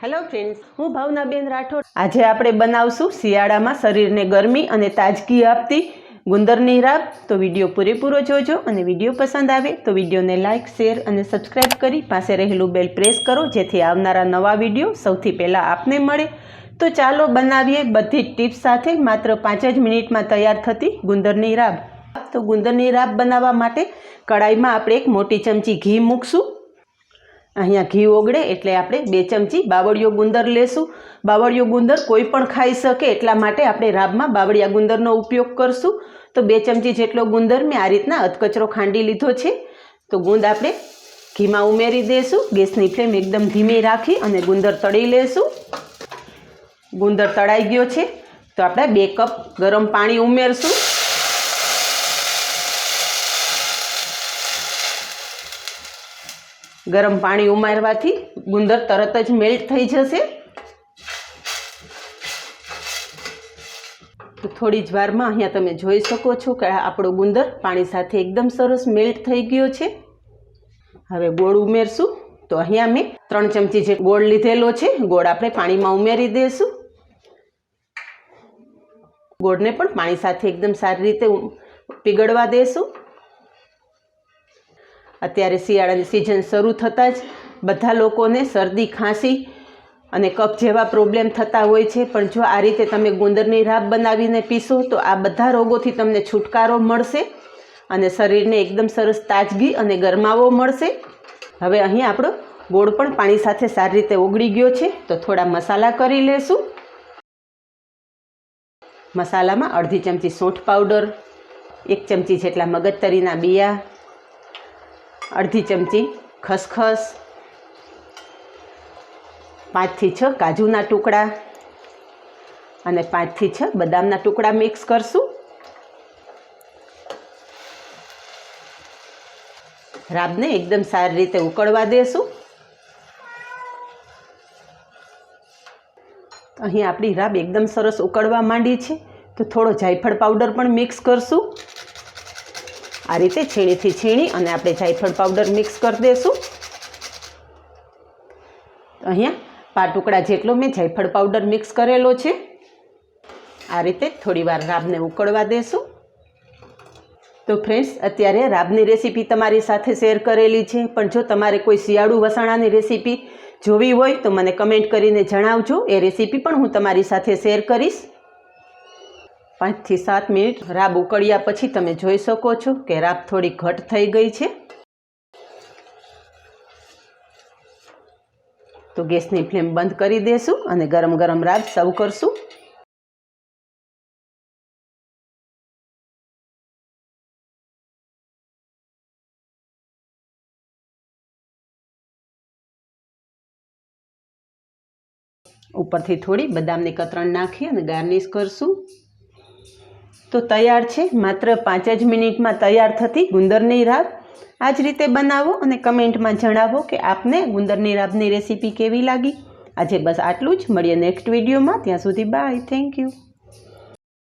Hello friends, હું ભાવનાબેન રાઠોડ। આજે આપણે બનાવશું શિયાળામાં શરીરને ગરમી અને તાજગી આપતી ગુંદરની રાબ। તો વિડીયો પૂરેપૂરો જોજો અને વિડીયો પસંદ આવે તો વિડીયોને લાઇક, શેર અને સબસ્ક્રાઈબ કરી પાસે રહેલું બેલ પ્રેસ કરો, જેથી આવનારા નવા વિડીયો સૌથી પહેલાં આપને મળે। તો ચાલો બનાવીએ બધી ટિપ્સ સાથે માત્ર 5 જ મિનિટમાં તૈયાર થતી ગુંદરની રાબ। તો ગુંદરની રાબ બનાવવા માટે કડાઈમાં આપણે એક મોટી ચમચી ઘી મૂકશું। અહીંયા ઘી ઓગળે એટલે આપણે 2 ચમચી બાવળિયો ગુંદર લેશું। બાવળિયો ગુંદર કોઈ પણ ખાઈ શકે એટલા માટે આપણે રાબમાં બાવળિયા ગુંદરનો ઉપયોગ કરશું। તો 2 ચમચી જેટલો ગુંદર મેં આ રીતના અધકચરો ખાંડી લીધો છે। તો ગુંદ આપણે ઘીમાં ઉમેરી દઈશું। ગેસની ફ્લેમ એકદમ ધીમી રાખી અને ગુંદર તળી લેશું। ગુંદર તળાઈ ગયો છે તો આપણે 2 કપ ગરમ પાણી ઉમેરશું। ગરમ પાણી ઉમેરવાથી ગુંદર તરત જ મેલ્ટ થઈ જશે। તો થોડી જ વારમાં અહીંયા તમે જોઈ શકો છો કે આપણો ગુંદર પાણી સાથે એકદમ સરસ મેલ્ટ થઈ ગયો છે। હવે ગોળ ઉમેરશું। તો અહીંયા મેં 3 ચમચી જે ગોળ લીધેલો છે। ગોળ આપણે પાણીમાં ઉમેરી દઈશું। ગોળને પણ પાણી સાથે એકદમ સારી રીતે પીગળવા દઈશું। અત્યારે શિયાળાની સિઝન શરૂ થતાં જ બધા લોકોને શરદી, ખાંસી અને કફ જેવા પ્રોબ્લેમ થતા હોય છે, પણ જો આ રીતે તમે ગુંદરની રાબ બનાવીને પીશો તો આ બધા રોગોથી તમને છુટકારો મળશે અને શરીરને એકદમ સરસ તાજગી અને ગરમાવો મળશે। હવે અહીં આપણો ગોળ પણ પાણી સાથે સારી રીતે ઓગળી ગયો છે। તો થોડા મસાલા કરી લેશું। મસાલામાં અડધી ચમચી સૂંઠ પાવડર, 1 ચમચી જેટલા મગજતરીના બિયા, અડધી ચમચી ખસખસ, 5 થી 6 કાજુના ટુકડા અને 5 થી 6 બદામના ટુકડા મિક્સ કરશું। રાબને એકદમ સારી રીતે ઉકળવા દેશું। અહીં આપણી રાબ એકદમ સરસ ઉકળવા માંડી છે તો થોડો જાયફળ પાવડર પણ મિક્સ કરશું। આ રીતે છીણીથી છીણી અને આપણે જાયફળ પાવડર મિક્સ કરી દઈશું। અહીંયા 5 ટુકડા જેટલો મેં જાયફળ પાવડર મિક્સ કરેલો છે। આ રીતે થોડી વાર રાબને ઉકળવા દઈશું। તો ફ્રેન્ડ્સ, અત્યારે રાબની રેસીપી તમારી સાથે શેર કરેલી છે, પણ જો તમારે કોઈ શિયાળુ વસાણાની રેસીપી જોવી હોય તો મને કમેન્ટ કરીને જણાવજો। એ રેસીપી પણ હું તમારી સાથે શેર કરીશ। 5 થી 7 મિનિટ રાબ ઉકળ્યા પછી તમે જોઈ શકો છો કે રાબ થોડી ઘટ થઈ ગઈ છે। તો ગેસની ફ્લેમ બંધ કરી દેશું અને ગરમ ગરમ રાબ સર્વ કરશું। ઉપરથી થોડી બદામની કતરણ નાખી અને ગાર્નિશ કરશું। તો તૈયાર છે માત્ર 5 જ મિનિટમાં તૈયાર થતી ગુંદરની રાબ। આ જ રીતે બનાવો અને કમેન્ટમાં જણાવો કે આપને ગુંદરની રાબની રેસીપી કેવી લાગી। આજે બસ આટલું જ। મળીએ નેક્સ્ટ વિડીયોમાં। ત્યાં સુધી બાય, થેન્ક યુ।